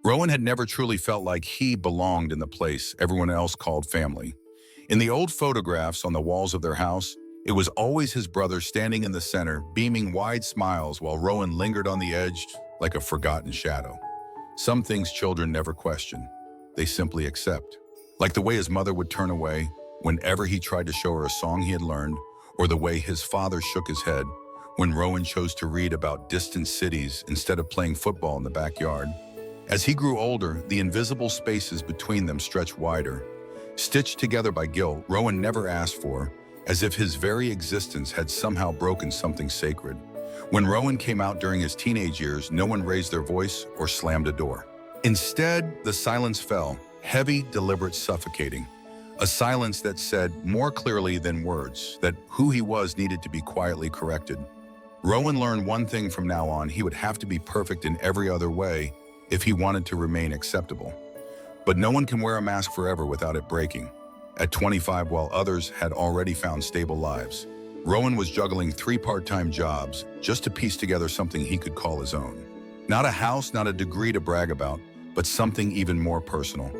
Rowan had never truly felt like he belonged in the place everyone else called family. In the old photographs on the walls of their house, it was always his brother standing in the center, beaming wide smiles while Rowan lingered on the edge like a forgotten shadow. Some things children never question. They simply accept. Like the way his mother would turn away whenever he tried to show her a song he had learned, or the way his father shook his head when Rowan chose to read about distant cities instead of playing football in the backyard. As he grew older, the invisible spaces between them stretched wider. Stitched together by guilt Rowan never asked for, as if his very existence had somehow broken something sacred. When Rowan came out during his teenage years, no one raised their voice or slammed a door. Instead, the silence fell, heavy, deliberate, suffocating. A silence that said more clearly than words that who he was needed to be quietly corrected. Rowan learned one thing from now on: he would have to be perfect in every other way if he wanted to remain acceptable. But no one can wear a mask forever without it breaking. At 25, while others had already found stable lives, Rowan was juggling 3 part-time jobs just to piece together something he could call his own. Not a house, not a degree to brag about, but something even more personal.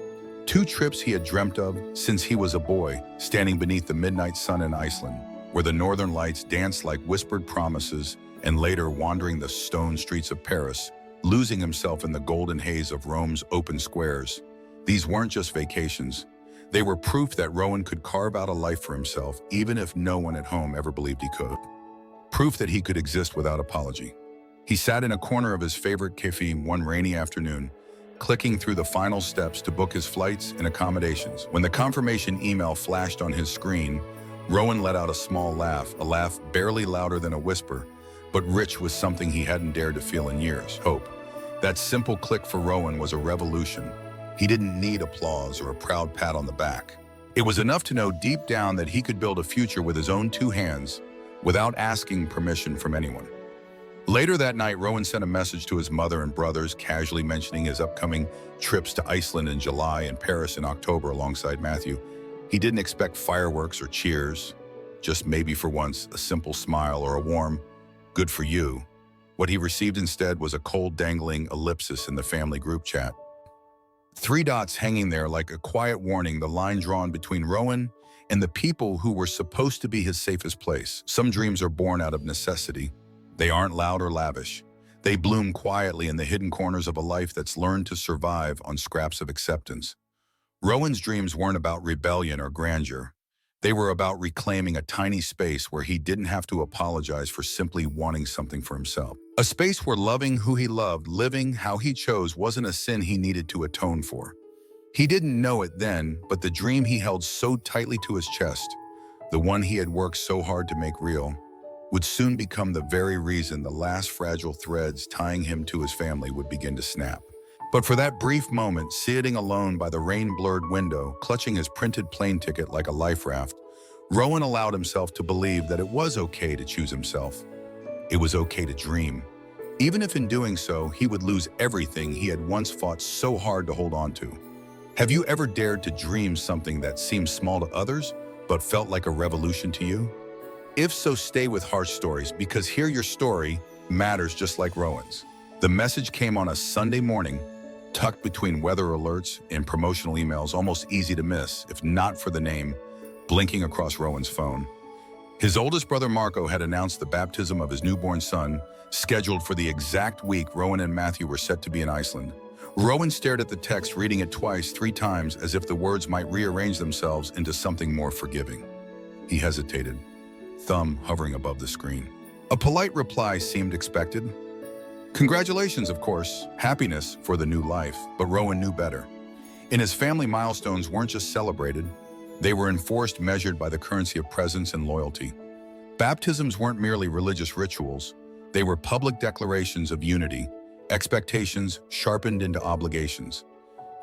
2 trips he had dreamt of since he was a boy, standing beneath the midnight sun in Iceland, where the northern lights danced like whispered promises, and later wandering the stone streets of Paris, losing himself in the golden haze of Rome's open squares. These weren't just vacations. They were proof that Rowan could carve out a life for himself, even if no one at home ever believed he could. Proof that he could exist without apology. He sat in a corner of his favorite cafe one rainy afternoon, clicking through the final steps to book his flights and accommodations. When the confirmation email flashed on his screen, Rowan let out a small laugh, a laugh barely louder than a whisper, but rich with something he hadn't dared to feel in years: hope. That simple click for Rowan was a revolution. He didn't need applause or a proud pat on the back. It was enough to know deep down that he could build a future with his own 2 hands, without asking permission from anyone. Later that night, Rowan sent a message to his mother and brothers, casually mentioning his upcoming trips to Iceland in July and Paris in October alongside Matthew. He didn't expect fireworks or cheers, just maybe for once a simple smile or a warm, "good for you." What he received instead was a cold, dangling ellipsis in the family group chat. 3 dots hanging there like a quiet warning, the line drawn between Rowan and the people who were supposed to be his safest place. Some dreams are born out of necessity. They aren't loud or lavish. They bloom quietly in the hidden corners of a life that's learned to survive on scraps of acceptance. Rowan's dreams weren't about rebellion or grandeur. They were about reclaiming a tiny space where he didn't have to apologize for simply wanting something for himself. A space where loving who he loved, living how he chose, wasn't a sin he needed to atone for. He didn't know it then, but the dream he held so tightly to his chest, the one he had worked so hard to make real, would soon become the very reason the last fragile threads tying him to his family would begin to snap. But for that brief moment, sitting alone by the rain-blurred window, clutching his printed plane ticket like a life raft, Rowan allowed himself to believe that it was okay to choose himself. It was okay to dream, even if in doing so, he would lose everything he had once fought so hard to hold on to. Have you ever dared to dream something that seemed small to others, but felt like a revolution to you? If so, stay with Harsh Stories, because here your story matters just like Rowan's. The message came on a Sunday morning, tucked between weather alerts and promotional emails, almost easy to miss, if not for the name blinking across Rowan's phone. His oldest brother Marco had announced the baptism of his newborn son, scheduled for the exact week Rowan and Matthew were set to be in Iceland. Rowan stared at the text, reading it twice, 3 times, as if the words might rearrange themselves into something more forgiving. He hesitated, thumb hovering above the screen. A polite reply seemed expected. Congratulations, of course, happiness for the new life, but Rowan knew better. In his family, milestones weren't just celebrated, they were enforced, measured by the currency of presence and loyalty. Baptisms weren't merely religious rituals, they were public declarations of unity, expectations sharpened into obligations.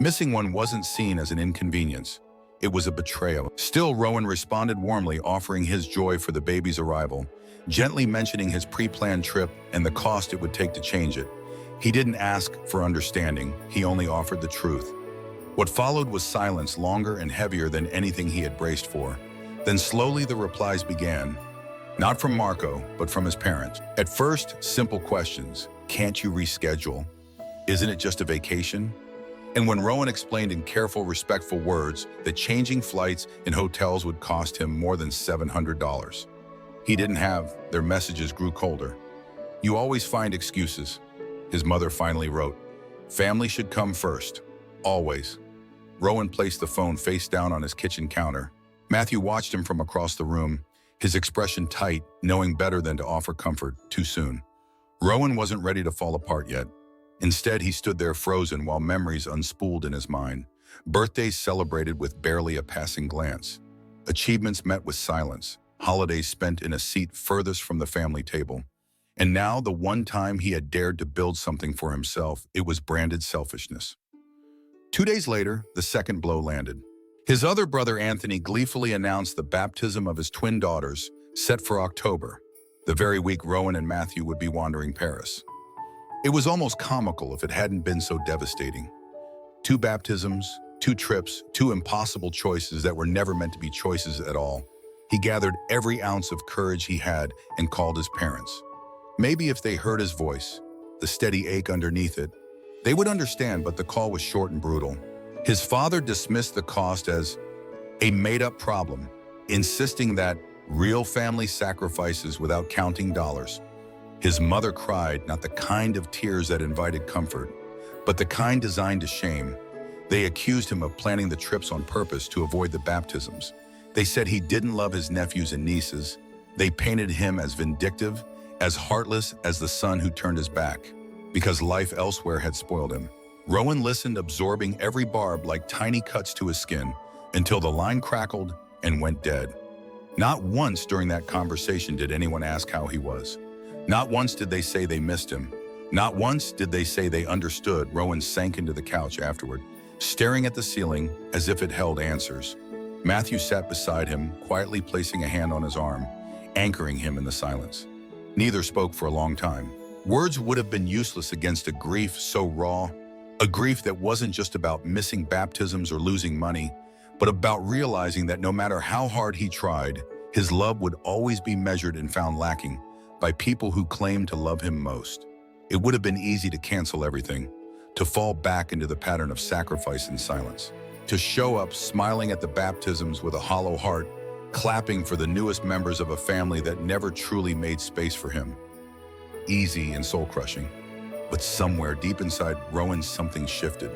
Missing one wasn't seen as an inconvenience, it was a betrayal. Still, Rowan responded warmly, offering his joy for the baby's arrival, gently mentioning his pre-planned trip and the cost it would take to change it. He didn't ask for understanding, he only offered the truth. What followed was silence, longer and heavier than anything he had braced for. Then slowly the replies began, not from Marco, but from his parents. At first, simple questions. Can't you reschedule? Isn't it just a vacation? And when Rowan explained in careful, respectful words that changing flights and hotels would cost him more than $700, he didn't have, their messages grew colder. "You always find excuses," his mother finally wrote. "Family should come first. Always." Rowan placed the phone face down on his kitchen counter. Matthew watched him from across the room, his expression tight, knowing better than to offer comfort too soon. Rowan wasn't ready to fall apart yet. Instead, he stood there frozen while memories unspooled in his mind. Birthdays celebrated with barely a passing glance. Achievements met with silence. Holidays spent in a seat furthest from the family table. And now, the one time he had dared to build something for himself, it was branded selfishness. 2 days later, the second blow landed. His other brother Anthony gleefully announced the baptism of his twin daughters, set for October, the very week Rowan and Matthew would be wandering Paris. It was almost comical if it hadn't been so devastating. 2 baptisms, 2 trips, 2 impossible choices that were never meant to be choices at all. He gathered every ounce of courage he had and called his parents. Maybe if they heard his voice, the steady ache underneath it, they would understand, but the call was short and brutal. His father dismissed the cost as a made-up problem, insisting that real family sacrifices without counting dollars. His mother cried, not the kind of tears that invited comfort, but the kind designed to shame. They accused him of planning the trips on purpose to avoid the baptisms. They said he didn't love his nephews and nieces. They painted him as vindictive, as heartless as the son who turned his back, because life elsewhere had spoiled him. Rowan listened, absorbing every barb like tiny cuts to his skin, until the line crackled and went dead. Not once during that conversation did anyone ask how he was. Not once did they say they missed him. Not once did they say they understood. Rowan sank into the couch afterward, staring at the ceiling as if it held answers. Matthew sat beside him, quietly placing a hand on his arm, anchoring him in the silence. Neither spoke for a long time. Words would have been useless against a grief so raw, a grief that wasn't just about missing baptisms or losing money, but about realizing that no matter how hard he tried, his love would always be measured and found lacking by people who claimed to love him most. It would have been easy to cancel everything, to fall back into the pattern of sacrifice and silence, to show up smiling at the baptisms with a hollow heart, clapping for the newest members of a family that never truly made space for him. Easy and soul-crushing. But somewhere deep inside Rowan, something shifted.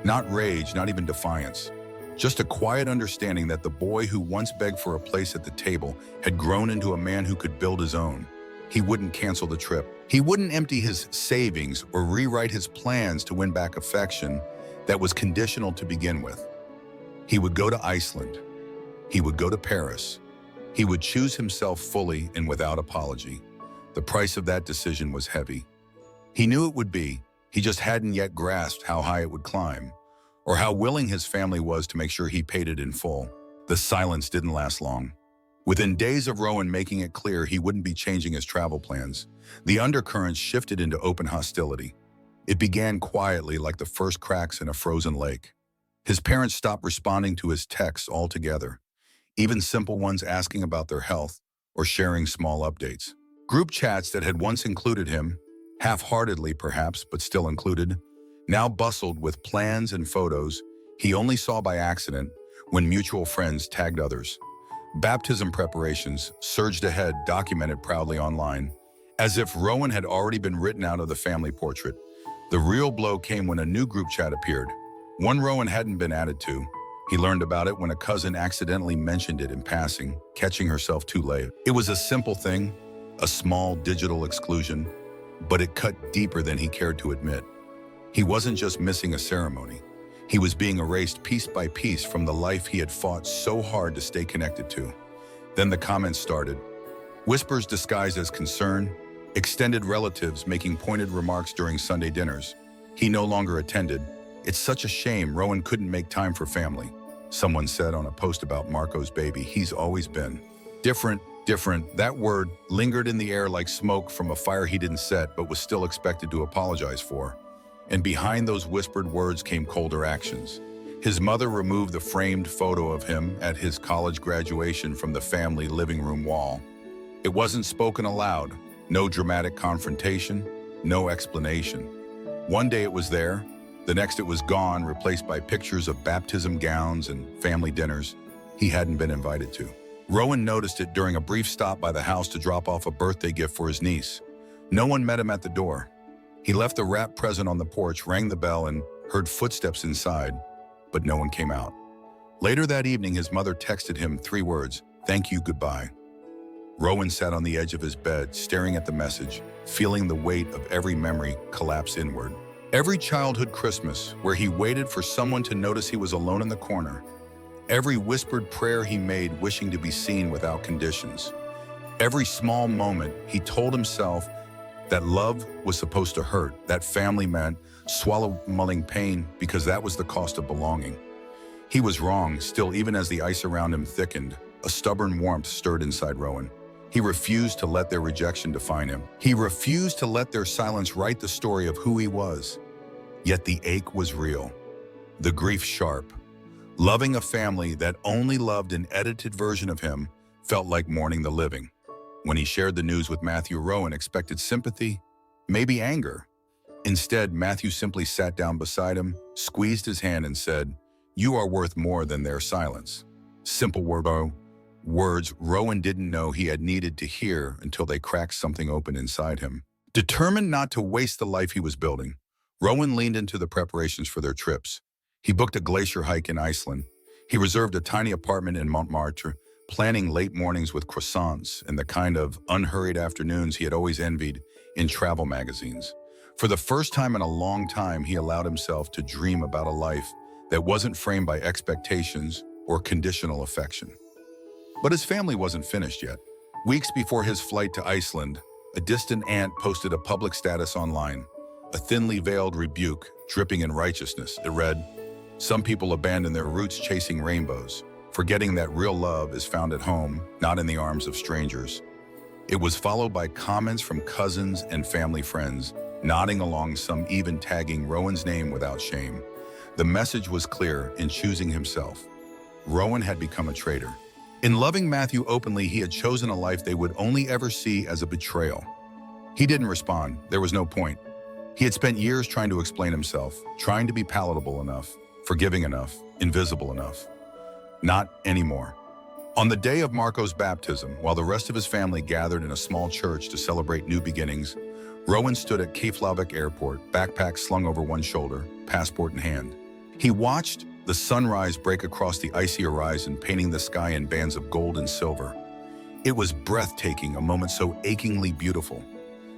Not rage, not even defiance. Just a quiet understanding that the boy who once begged for a place at the table had grown into a man who could build his own. He wouldn't cancel the trip. He wouldn't empty his savings or rewrite his plans to win back affection that was conditional to begin with. He would go to Iceland. He would go to Paris. He would choose himself fully and without apology. The price of that decision was heavy. He knew it would be. He just hadn't yet grasped how high it would climb, or how willing his family was to make sure he paid it in full. The silence didn't last long. Within days of Rowan making it clear he wouldn't be changing his travel plans, the undercurrents shifted into open hostility. It began quietly, like the first cracks in a frozen lake. His parents stopped responding to his texts altogether, even simple ones asking about their health or sharing small updates. Group chats that had once included him, half-heartedly perhaps, but still included, now bustled with plans and photos he only saw by accident when mutual friends tagged others. Baptism preparations surged ahead, documented proudly online, as if Rowan had already been written out of the family portrait. The real blow came when a new group chat appeared, one Rowan hadn't been added to. He learned about it when a cousin accidentally mentioned it in passing, catching herself too late. It was a simple thing, a small digital exclusion, but it cut deeper than he cared to admit. He wasn't just missing a ceremony. He was being erased piece by piece from the life he had fought so hard to stay connected to. Then the comments started. Whispers disguised as concern, extended relatives making pointed remarks during Sunday dinners. He no longer attended. "It's such a shame Rowan couldn't make time for family," someone said on a post about Marco's baby. "He's always been different." That word lingered in the air like smoke from a fire he didn't set but was still expected to apologize for. And behind those whispered words came colder actions. His mother removed the framed photo of him at his college graduation from the family living room wall. It wasn't spoken aloud, no dramatic confrontation, no explanation. One day it was there, The next it was gone, replaced by pictures of baptism gowns and family dinners he hadn't been invited to. Rowan noticed it during a brief stop by the house to drop off a birthday gift for his niece. No one met him at the door. He left the wrapped present on the porch, rang the bell, and heard footsteps inside, but no one came out. Later that evening, his mother texted him 3 words, "Thank you, goodbye." Rowan sat on the edge of his bed, staring at the message, feeling the weight of every memory collapse inward. Every childhood Christmas, where he waited for someone to notice he was alone in the corner. Every whispered prayer he made, wishing to be seen without conditions. Every small moment he told himself that love was supposed to hurt, that family meant swallowing pain because that was the cost of belonging. He was wrong. Still, even as the ice around him thickened, a stubborn warmth stirred inside Rowan. He refused to let their rejection define him. He refused to let their silence write the story of who he was. Yet the ache was real, the grief sharp. Loving a family that only loved an edited version of him felt like mourning the living. When he shared the news with Matthew, Rowan expected sympathy, maybe anger. Instead, Matthew simply sat down beside him, squeezed his hand, and said, "You are worth more than their silence." Simple words Rowan didn't know he had needed to hear until they cracked something open inside him. Determined not to waste the life he was building, Rowan leaned into the preparations for their trips. He booked a glacier hike in Iceland. He reserved a tiny apartment in Montmartre, planning late mornings with croissants and the kind of unhurried afternoons he had always envied in travel magazines. For the first time in a long time, he allowed himself to dream about a life that wasn't framed by expectations or conditional affection. But his family wasn't finished yet. Weeks before his flight to Iceland, a distant aunt posted a public status online, a thinly veiled rebuke dripping in righteousness. It read, "Some people abandon their roots chasing rainbows, forgetting that real love is found at home, not in the arms of strangers." It was followed by comments from cousins and family friends, nodding along, some even tagging Rowan's name without shame. The message was clear: in choosing himself, Rowan had become a traitor. In loving Matthew openly, he had chosen a life they would only ever see as a betrayal. He didn't respond. There was no point. He had spent years trying to explain himself, trying to be palatable enough, forgiving enough, invisible enough. Not anymore. On the day of Marco's baptism, while the rest of his family gathered in a small church to celebrate new beginnings, Rowan stood at Keflavik Airport, backpack slung over one shoulder, passport in hand. He watched the sunrise break across the icy horizon, painting the sky in bands of gold and silver. It was breathtaking, a moment so achingly beautiful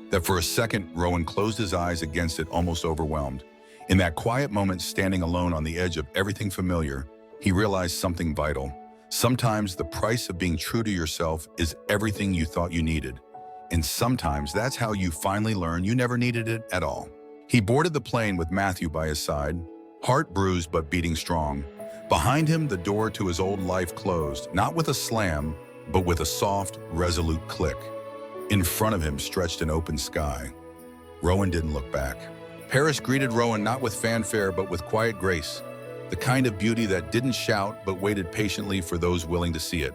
that for a second, Rowan closed his eyes against it, almost overwhelmed. In that quiet moment, standing alone on the edge of everything familiar, he realized something vital. Sometimes the price of being true to yourself is everything you thought you needed. And sometimes that's how you finally learn you never needed it at all. He boarded the plane with Matthew by his side, heart bruised but beating strong. Behind him, the door to his old life closed, not with a slam, but with a soft, resolute click. In front of him stretched an open sky. Rowan didn't look back. Paris greeted Rowan not with fanfare, but with quiet grace, the kind of beauty that didn't shout, but waited patiently for those willing to see it.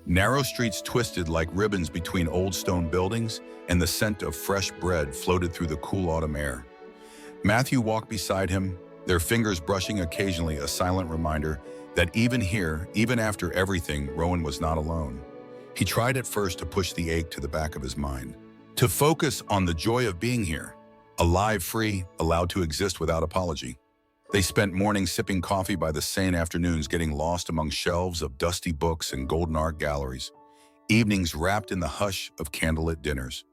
Narrow streets twisted like ribbons between old stone buildings, and the scent of fresh bread floated through the cool autumn air. Matthew walked beside him, their fingers brushing occasionally, a silent reminder that even here, even after everything, Rowan was not alone. He tried at first to push the ache to the back of his mind, to focus on the joy of being here, alive, free, allowed to exist without apology. They spent mornings sipping coffee by the Seine, afternoons getting lost among shelves of dusty books and golden art galleries, evenings wrapped in the hush of candlelit dinners.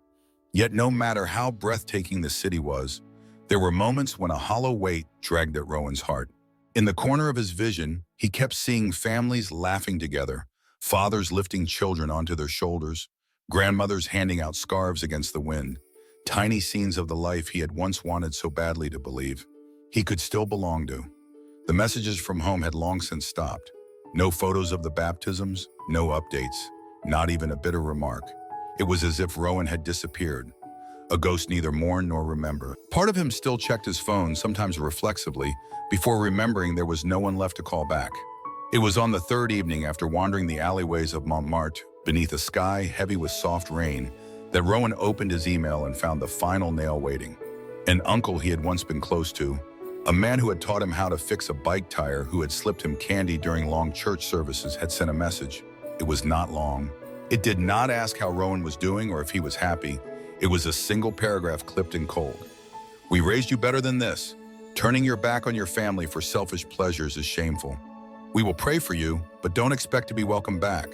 Yet no matter how breathtaking the city was, there were moments when a hollow weight dragged at Rowan's heart. In the corner of his vision, he kept seeing families laughing together, fathers lifting children onto their shoulders, grandmothers handing out scarves against the wind, tiny scenes of the life he had once wanted so badly to believe he could still belong to. The messages from home had long since stopped. No photos of the baptisms, no updates, not even a bitter remark. It was as if Rowan had disappeared, a ghost neither mourn nor remember. Part of him still checked his phone, sometimes reflexively, before remembering there was no one left to call back. It was on the third evening, after wandering the alleyways of Montmartre beneath a sky heavy with soft rain, that Rowan opened his email and found the final nail waiting. An uncle he had once been close to, A man who had taught him how to fix a bike tire, who had slipped him candy during long church services, had sent a message. It was not long. It did not ask how Rowan was doing or if he was happy. It was a single paragraph clipped in cold. "We raised you better than this. Turning your back on your family for selfish pleasures is shameful. We will pray for you, but don't expect to be welcomed back."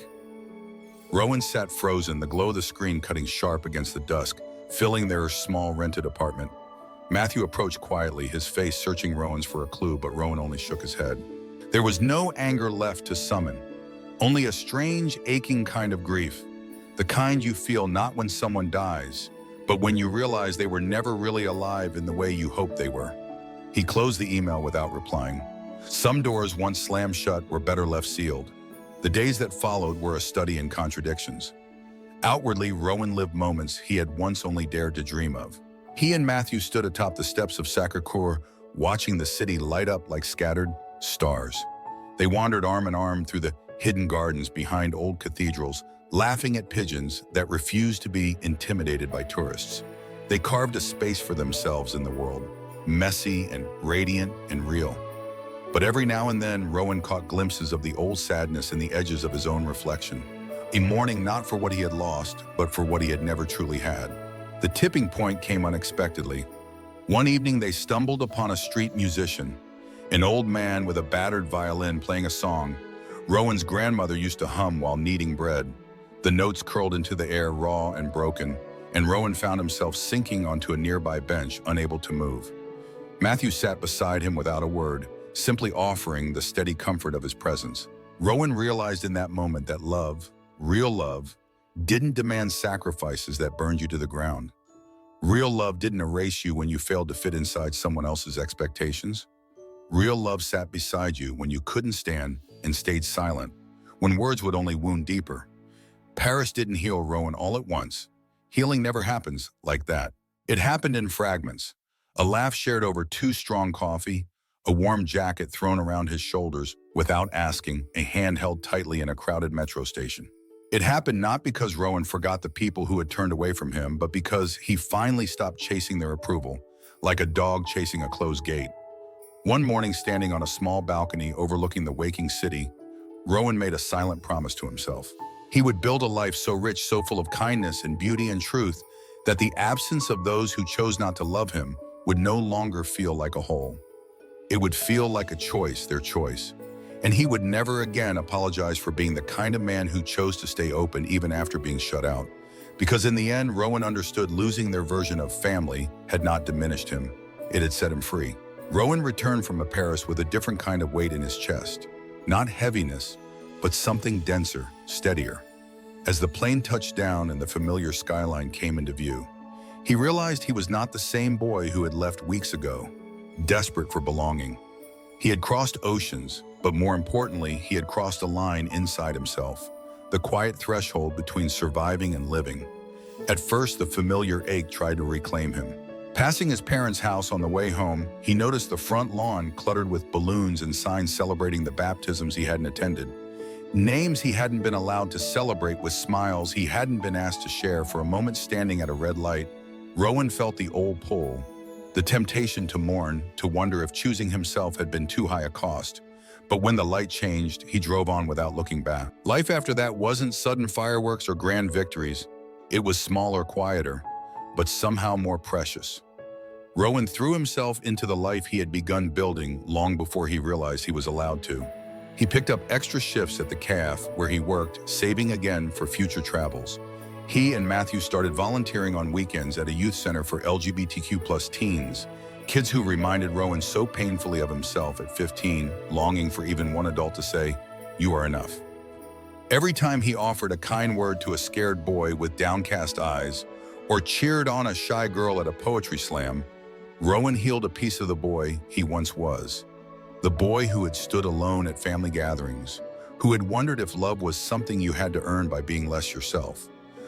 Rowan sat frozen, the glow of the screen cutting sharp against the dusk, filling their small rented apartment. Matthew approached quietly, his face searching Rowan's for a clue, but Rowan only shook his head. There was no anger left to summon, only a strange, aching kind of grief, the kind you feel not when someone dies, but when you realize they were never really alive in the way you hoped they were. He closed the email without replying. Some doors once slammed shut were better left sealed. The days that followed were a study in contradictions. Outwardly, Rowan lived moments he had once only dared to dream of. He and Matthew stood atop the steps of Sacré-Cœur, watching the city light up like scattered stars. They wandered arm in arm through the hidden gardens behind old cathedrals, laughing at pigeons that refused to be intimidated by tourists. They carved a space for themselves in the world, messy and radiant and real. But every now and then, Rowan caught glimpses of the old sadness in the edges of his own reflection, a mourning not for what he had lost, but for what he had never truly had. The tipping point came unexpectedly. One evening, they stumbled upon a street musician, an old man with a battered violin playing a song Rowan's grandmother used to hum while kneading bread. The notes curled into the air, raw and broken, and Rowan found himself sinking onto a nearby bench, unable to move. Matthew sat beside him without a word, simply offering the steady comfort of his presence. Rowan realized in that moment that love, real love, didn't demand sacrifices that burned you to the ground. Real love didn't erase you when you failed to fit inside someone else's expectations. Real love sat beside you when you couldn't stand and stayed silent, when words would only wound deeper. Paris didn't heal Rowan all at once. Healing never happens like that. It happened in fragments. A laugh shared over too strong coffee, a warm jacket thrown around his shoulders without asking, a hand held tightly in a crowded metro station. It happened not because Rowan forgot the people who had turned away from him, but because he finally stopped chasing their approval, like a dog chasing a closed gate. One morning, standing on a small balcony overlooking the waking city, Rowan made a silent promise to himself. He would build a life so rich, so full of kindness and beauty and truth, that the absence of those who chose not to love him would no longer feel like a hole. It would feel like a choice, their choice. And he would never again apologize for being the kind of man who chose to stay open even after being shut out. Because in the end, Rowan understood losing their version of family had not diminished him. It had set him free. Rowan returned from Paris with a different kind of weight in his chest. Not heaviness, but something denser, steadier. As the plane touched down and the familiar skyline came into view, he realized he was not the same boy who had left weeks ago, desperate for belonging. He had crossed oceans, but more importantly, he had crossed a line inside himself, the quiet threshold between surviving and living. At first, the familiar ache tried to reclaim him. Passing his parents' house on the way home, he noticed the front lawn cluttered with balloons and signs celebrating the baptisms he hadn't attended. Names he hadn't been allowed to celebrate, with smiles he hadn't been asked to share. For a moment, standing at a red light, Rowan felt the old pull, the temptation to mourn, to wonder if choosing himself had been too high a cost. But when the light changed, he drove on without looking back. Life after that wasn't sudden fireworks or grand victories. It was smaller, quieter, but somehow more precious. Rowan threw himself into the life he had begun building long before he realized he was allowed to. He picked up extra shifts at the cafe where he worked, saving again for future travels. He and Matthew started volunteering on weekends at a youth center for LGBTQ+ teens, kids who reminded Rowan so painfully of himself at 15, longing for even one adult to say, "You are enough." Every time he offered a kind word to a scared boy with downcast eyes, or cheered on a shy girl at a poetry slam, Rowan healed a piece of the boy he once was. The boy who had stood alone at family gatherings, who had wondered if love was something you had to earn by being less yourself.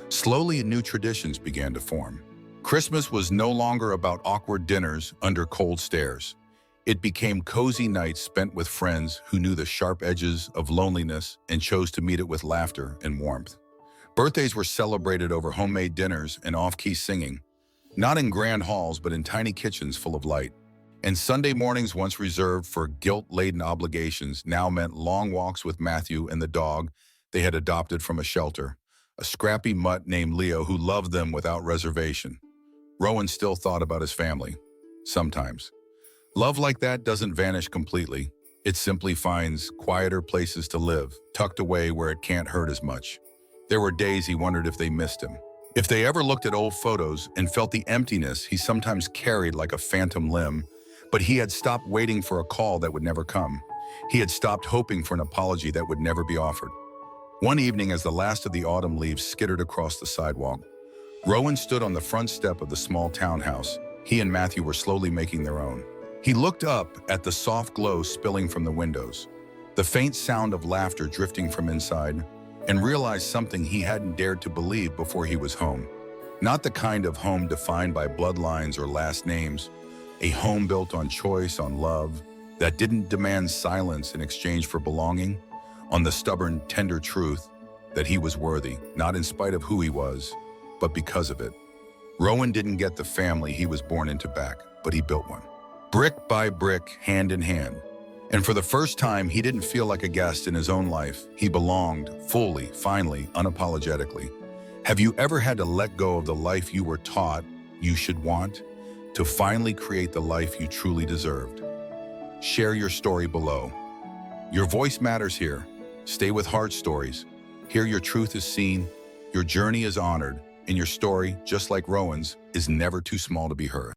Slowly, new traditions began to form. Christmas was no longer about awkward dinners under cold stares. It became cozy nights spent with friends who knew the sharp edges of loneliness and chose to meet it with laughter and warmth. Birthdays were celebrated over homemade dinners and off-key singing, not in grand halls but in tiny kitchens full of light. And Sunday mornings, once reserved for guilt-laden obligations, now meant long walks with Matthew and the dog they had adopted from a shelter, a scrappy mutt named Leo who loved them without reservation. Rowan still thought about his family. Sometimes. Love like that doesn't vanish completely. It simply finds quieter places to live, tucked away where it can't hurt as much. There were days he wondered if they missed him. If they ever looked at old photos and felt the emptiness he sometimes carried like a phantom limb, but he had stopped waiting for a call that would never come. He had stopped hoping for an apology that would never be offered. One evening, as the last of the autumn leaves skittered across the sidewalk, Rowan stood on the front step of the small townhouse. He and Matthew were slowly making their own. He looked up at the soft glow spilling from the windows, the faint sound of laughter drifting from inside, and realized something he hadn't dared to believe before he was home. Not the kind of home defined by bloodlines or last names, a home built on choice, on love, that didn't demand silence in exchange for belonging, on the stubborn, tender truth that he was worthy, not in spite of who he was, but because of it. Rowan didn't get the family he was born into back, but he built one. Brick by brick, hand in hand. And for the first time, he didn't feel like a guest in his own life. He belonged, fully, finally, unapologetically. Have you ever had to let go of the life you were taught you should want, to finally create the life you truly deserved? Share your story below. Your voice matters here. Stay with Heart Stories. Here your truth is seen, your journey is honored, and your story, just like Rowan's, is never too small to be heard.